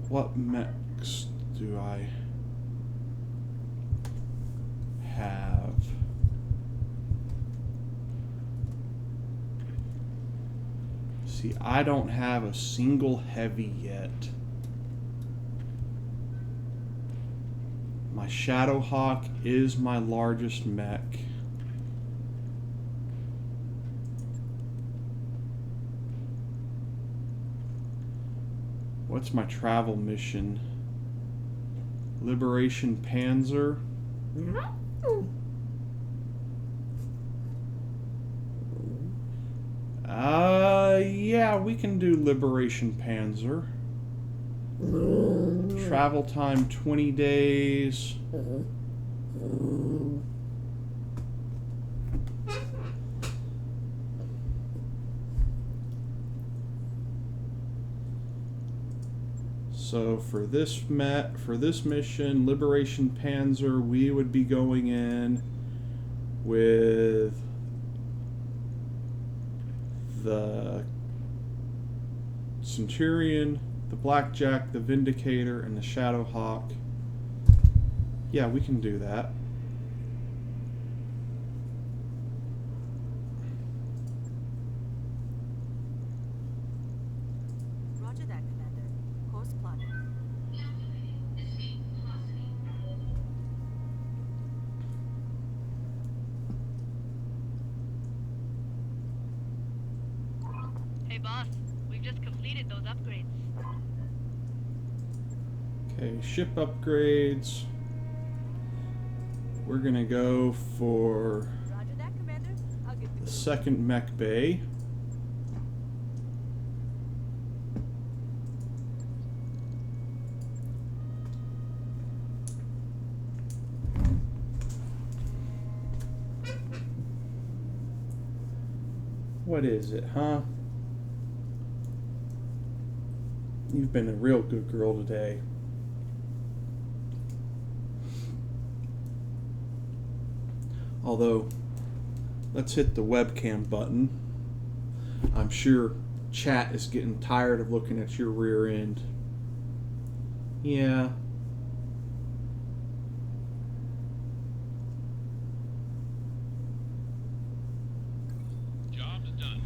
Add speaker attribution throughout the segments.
Speaker 1: What mechs do I have? See, I don't have a single heavy yet. My Shadowhawk is my largest mech. What's my travel mission? Liberation Panzer. Yeah, we can do Liberation Panzer. Travel time 20 days. So for this mission, Liberation Panzer, we would be going in with the Centurion, the Blackjack, the Vindicator, and the Shadowhawk. Yeah, we can do that.
Speaker 2: Roger that, Commander. Course plotted.
Speaker 3: Hey boss, we've just completed those upgrades.
Speaker 1: Okay, ship upgrades. We're gonna go for
Speaker 2: Roger that, Commander. I'll get
Speaker 1: the second mech bay. What is it, huh? You've been a real good girl today. Although, let's hit the webcam button. I'm sure chat is getting tired of looking at your rear end. Yeah.
Speaker 4: Job is done.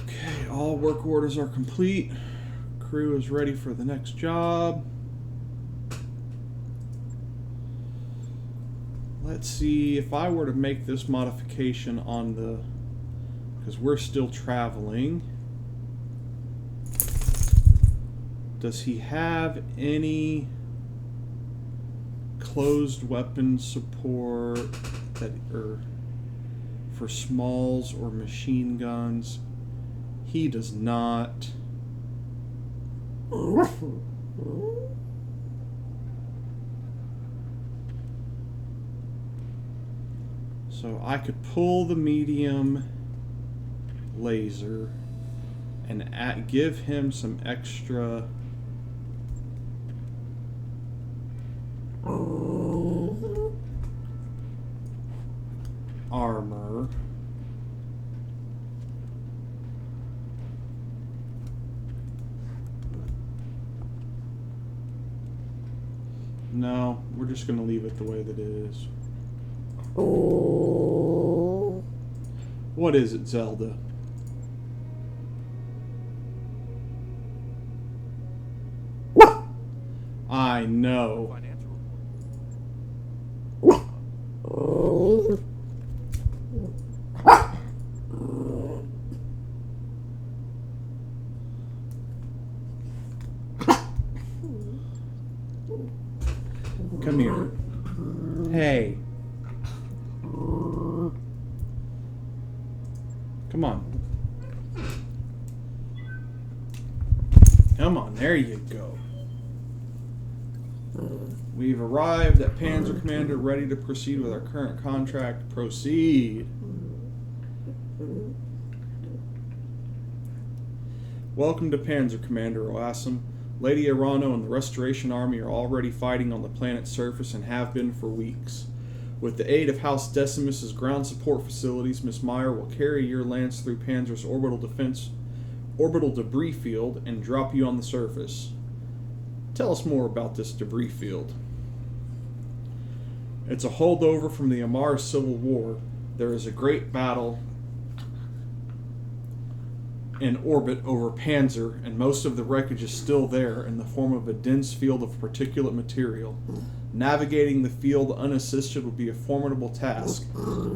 Speaker 1: Okay, all work orders are complete. Crew is ready for the next job. Let's see if I were to make this modification on the, because we're still traveling. Does he have any closed weapon support that, or for smalls or machine guns? He does not. So I could pull the medium laser and give him some extra armor. No, we're just going to leave it the way that it is. What is it, Zelda? I know. Come here. Hey. Come on. Come on, there you go. We've arrived at Panzer Commander, ready to proceed with our current contract. Proceed. Welcome to Panzer Commander, Oasim. Lady Arano and the Restoration Army are already fighting on the planet's surface and have been for weeks. With the aid of House Decimus's ground support facilities, Miss Meyer will carry your lance through Panzer's orbital debris field and drop you on the surface. Tell us more about this debris field. It's a holdover from the Amar Civil War. There is a great battle in orbit over PANZYR, and most of the wreckage is still there in the form of a dense field of particulate material. Navigating the field unassisted would be a formidable task.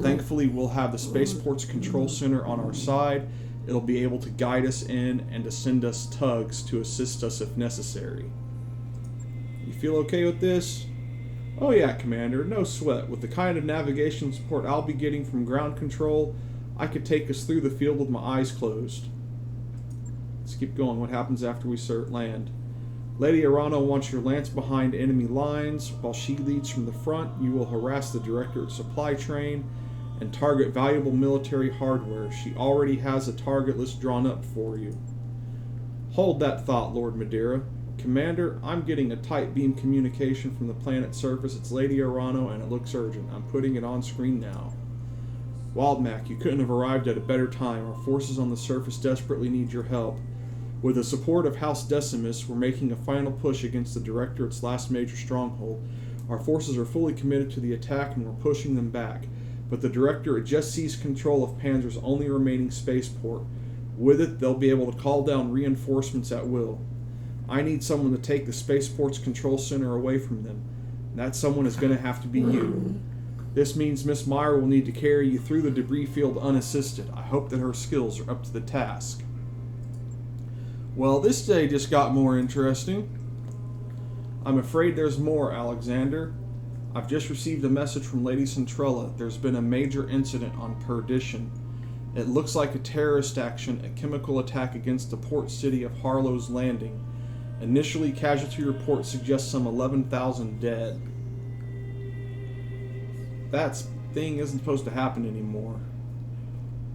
Speaker 1: Thankfully, we'll have the Spaceport's control center on our side. It'll be able to guide us in and to send us tugs to assist us if necessary. You feel okay with this? Oh yeah, Commander, no sweat. With the kind of navigation support I'll be getting from ground control, I could take us through the field with my eyes closed. Let's keep going. What happens after we land? Lady Arano wants your lance behind enemy lines. While she leads from the front, you will harass the Directorate's supply train and target valuable military hardware. She already has a target list drawn up for you. Hold that thought, Lord Madeira. Commander, I'm getting a tight beam communication from the planet's surface. It's Lady Arano, and it looks urgent. I'm putting it on screen now. Wildmac, you couldn't have arrived at a better time. Our forces on the surface desperately need your help. With the support of House Decimus, we're making a final push against the Directorate's last major stronghold. Our forces are fully committed to the attack, and we're pushing them back. But the Directorate just seized control of PANZYR's only remaining spaceport. With it, they'll be able to call down reinforcements at will. I need someone to take the Spaceport's control center away from them. And that someone is going to have to be you. This means Miss Meyer will need to carry you through the debris field unassisted. I hope that her skills are up to the task. Well, this day just got more interesting. I'm afraid there's more, Alexander. I've just received a message from Lady Centrella. There's been a major incident on Perdition. It looks like a terrorist action, a chemical attack against the port city of Harlow's Landing. Initially, casualty reports suggest some 11,000 dead. That thing isn't supposed to happen anymore.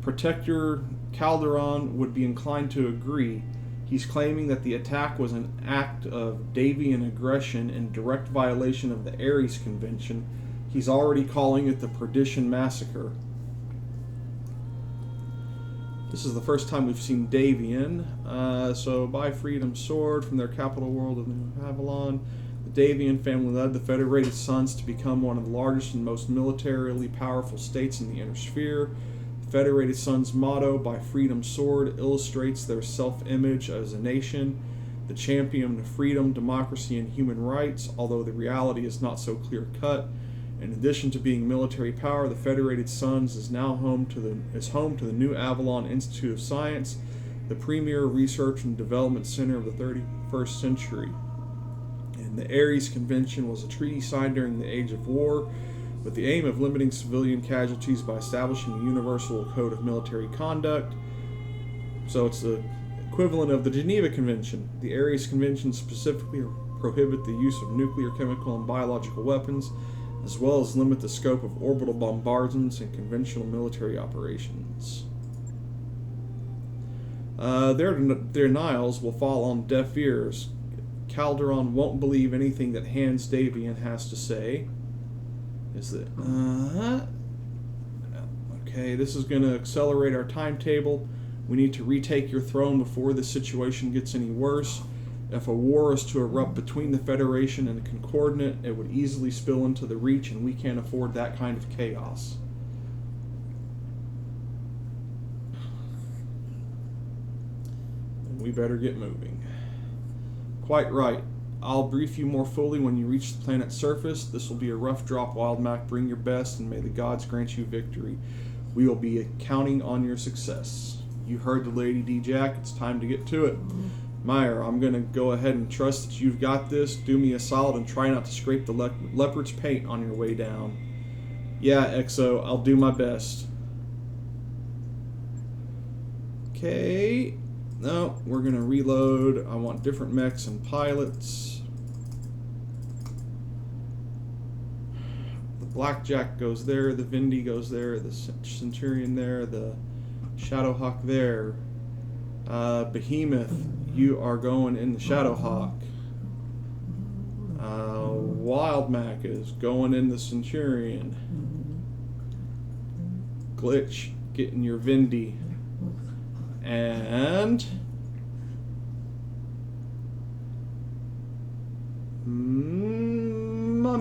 Speaker 1: Protector Calderon would be inclined to agree. He's claiming that the attack was an act of Davian aggression in direct violation of the Ares Convention. He's already calling it the Perdition Massacre. This is the first time we've seen Davian. So, by Freedom Sword from their capital world of New Avalon, the Davian family led the Federated Suns to become one of the largest and most militarily powerful states in the Inner Sphere. The Federated Suns' motto, by Freedom Sword, illustrates their self-image as a nation, the champion of freedom, democracy, and human rights, although the reality is not so clear-cut. In addition to being military power, the Federated Suns is now home to the New Avalon Institute of Science, the premier research and development center of the 31st century. And the Ares Convention was a treaty signed during the Age of War with the aim of limiting civilian casualties by establishing a universal code of military conduct. So it's the equivalent of the Geneva Convention. The Ares Convention specifically prohibit the use of nuclear, chemical, and biological weapons, as well as limit the scope of orbital bombardments and conventional military operations. Their denials will fall on deaf ears. Calderon won't believe anything that Hans Davian has to say. Okay, this is going to accelerate our timetable. We need to retake your throne before the situation gets any worse. If a war is to erupt between the Federation and the Concordant, it would easily spill into the Reach, and we can't afford that kind of chaos. And we better get moving. Quite right. I'll brief you more fully when you reach the planet's surface. This will be a rough drop, Wildmac. Bring your best, and may the gods grant you victory. We will be counting on your success. You heard the Lady D-Jack. It's time to get to it. Meyer, I'm going to go ahead and trust that you've got this. Do me a solid and try not to scrape the leopard's paint on your way down. Yeah, Exo, I'll do my best. Okay. No, we're going to reload. I want different mechs and pilots. The Blackjack goes there, the Vindy goes there, the Centurion there, the Shadowhawk there. Behemoth, you are going in the Shadowhawk. Wildmac is going in the Centurion. Glitch, getting your Vindy. And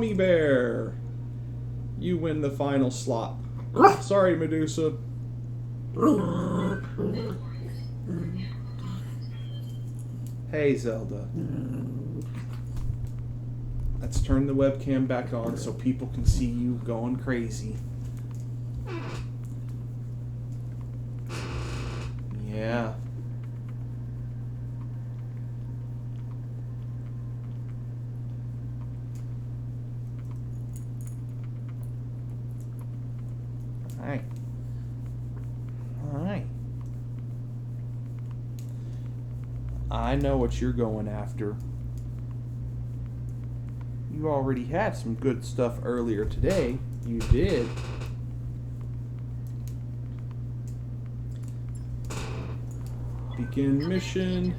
Speaker 1: Gummy Bear. You win the final slot. Sorry, Medusa. Hey, Zelda. Let's turn the webcam back on so people can see you going crazy. Yeah. Alright. Alright. I know what you're going after. You already had some good stuff earlier today. You did. Begin mission.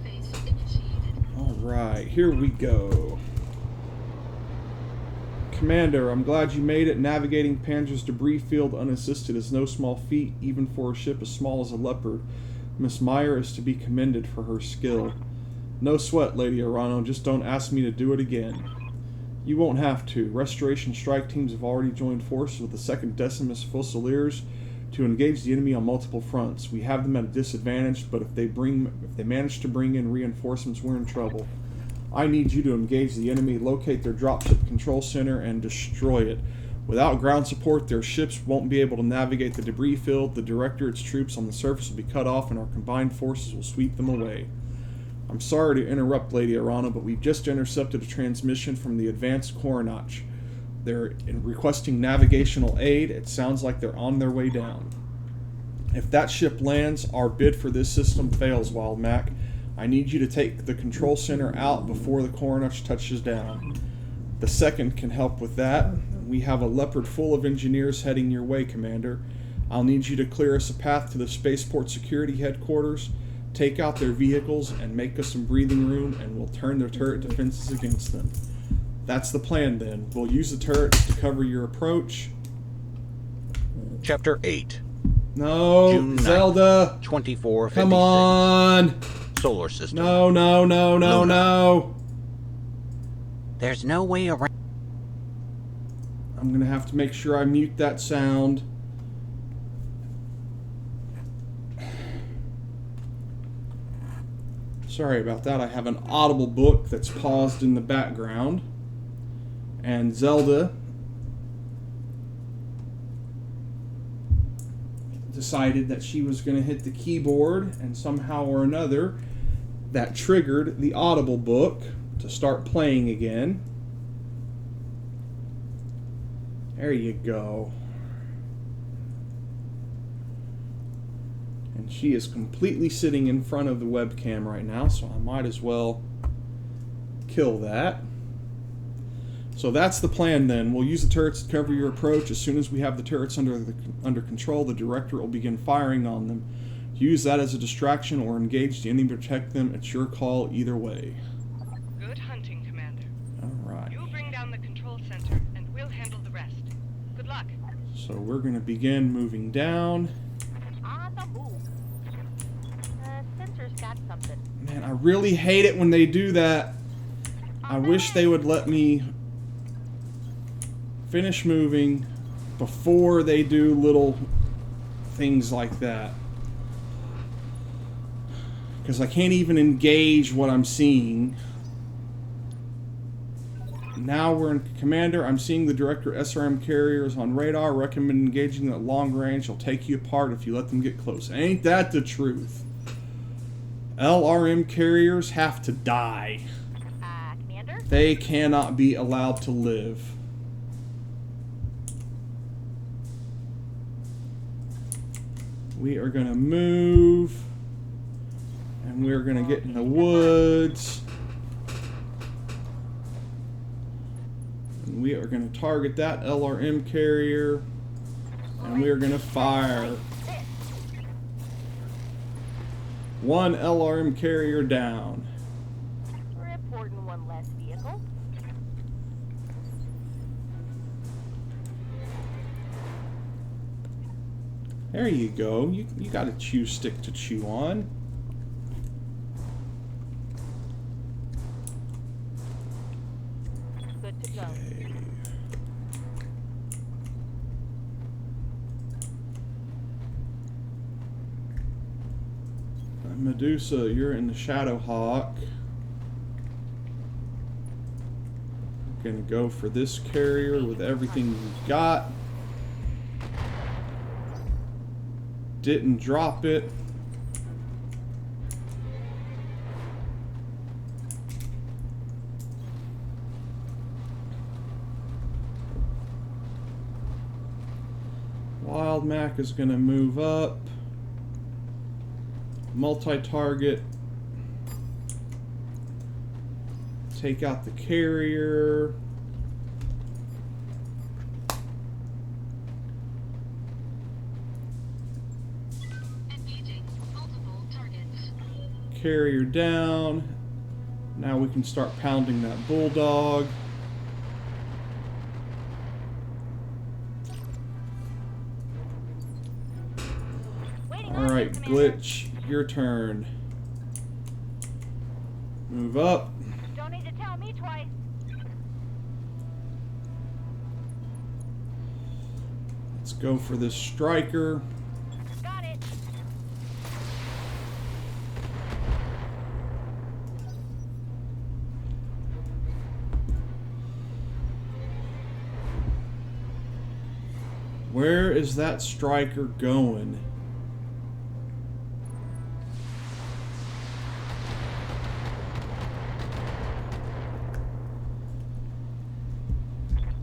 Speaker 1: Alright, here we go. Commander, I'm glad you made it. Navigating Panzyr's debris field unassisted is no small feat, even for a ship as small as a Leopard. Miss Meyer is to be commended for her skill. No sweat, Lady Arano, just don't ask me to do it again. You won't have to. Restoration strike teams have already joined forces with the 2nd Decimus Fusiliers to engage the enemy on multiple fronts. We have them at a disadvantage, but if they manage to bring in reinforcements, we're in trouble. I need you to engage the enemy, locate their dropship control center, and destroy it. Without ground support, their ships won't be able to navigate the debris field. The Directorate's troops on the surface will be cut off, and our combined forces will sweep them away. I'm sorry to interrupt, Lady Arana, but we've just intercepted a transmission from the advanced Coronach. They're requesting navigational aid. It sounds like they're on their way down. If that ship lands, our bid for this system fails, Wild Mac. I need you to take the control center out before the Coronach touches down. The 2nd can help with that. We have a Leopard full of engineers heading your way, Commander. I'll need you to clear us a path to the spaceport security headquarters, take out their vehicles, and make us some breathing room, and we'll turn their turret defenses against them. That's the plan, then. We'll use the turrets to cover your approach.
Speaker 5: Chapter 8.
Speaker 1: No,
Speaker 5: June 9th,
Speaker 1: Zelda.
Speaker 5: 2456.
Speaker 1: Come on.
Speaker 5: Solar system.
Speaker 1: No.
Speaker 5: Luna. There's no way around.
Speaker 1: I'm going to have to make sure I mute that sound. Sorry about that. I have an Audible book that's paused in the background. And Zelda decided that she was going to hit the keyboard, and somehow or another that triggered the Audible book to start playing again. There you go. And she is completely sitting in front of the webcam right now, so I might as well kill that. So that's the plan then. We'll use the turrets to cover your approach. As soon as we have the turrets under control, the Directorate will begin firing on them. Use that as a distraction or engage the enemy to protect them. It's your call either way.
Speaker 3: Good hunting, Commander.
Speaker 1: Alright.
Speaker 3: You bring down the control center, and we'll handle the rest. Good luck.
Speaker 1: So we're going to begin moving down.
Speaker 2: On the move. Sensor's got something.
Speaker 1: Man, I really hate it when they do that. I wish they would let me finish moving before they do little things like that. Because I can't even engage what I'm seeing. Now we're in Commander. I'm seeing the Director SRM carriers on radar. Recommend engaging them at long range. They'll take you apart if you let them get close. Ain't that the truth? LRM carriers have to die.
Speaker 2: Commander?
Speaker 1: They cannot be allowed to live. We are going to move. And we're going to get in the woods. And we are going to target that LRM carrier. And we are going to fire. One LRM carrier down.
Speaker 2: Reporting one less vehicle.
Speaker 1: There you go. You got a chew stick to chew on.
Speaker 2: Good to go.
Speaker 1: Okay. Medusa, you're in the Shadow Hawk. Gonna go for this carrier with everything you've got. Didn't drop it. Wild Mac is gonna move up. Multi-target. Take out the carrier.
Speaker 3: Engaging multiple targets.
Speaker 1: Carrier down. Now we can start pounding that bulldog. Alright, Glitch, your turn. Move up.
Speaker 2: Don't need to tell me twice.
Speaker 1: Let's go for this striker.
Speaker 2: Got it.
Speaker 1: Where is that striker going?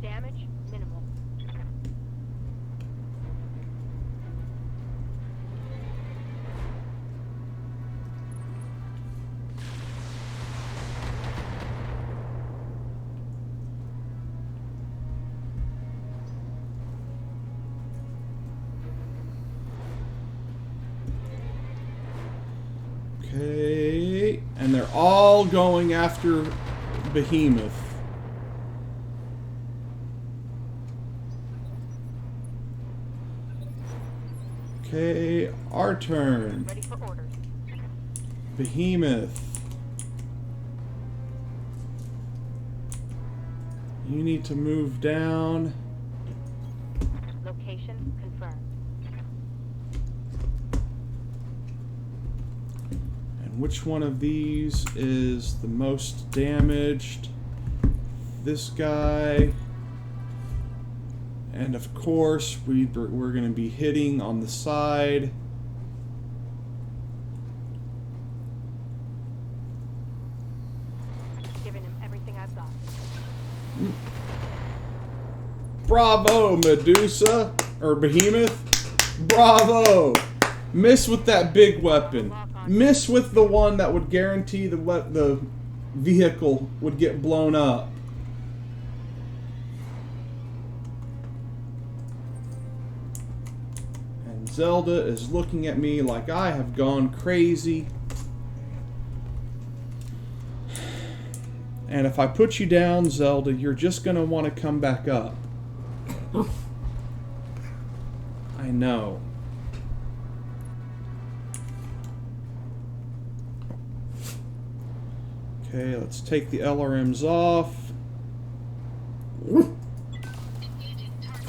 Speaker 2: Damage minimal.
Speaker 1: Okay, and they're all going after Behemoth. Okay, our turn.
Speaker 2: Ready for orders.
Speaker 1: Behemoth. You need to move down.
Speaker 2: Location confirmed.
Speaker 1: And which one of these is the most damaged? This guy. And of course, we're going to be hitting on the side.
Speaker 2: Giving him everything I've got.
Speaker 1: Bravo, Medusa! Or Behemoth. Bravo! Miss with that big weapon. Miss with the one that would guarantee the vehicle would get blown up. And Zelda is looking at me like I have gone crazy. And if I put you down, Zelda, you're just going to want to come back up. I know. Okay, let's take the LRMs off.
Speaker 3: Engaging target.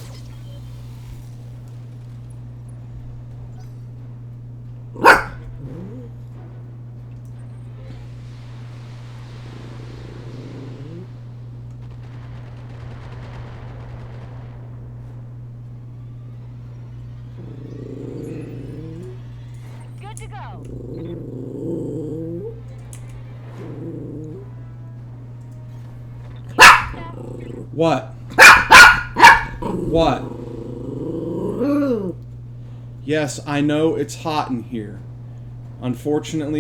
Speaker 2: Good to go.
Speaker 1: What? What? Yes, I know it's hot in here. Unfortunately,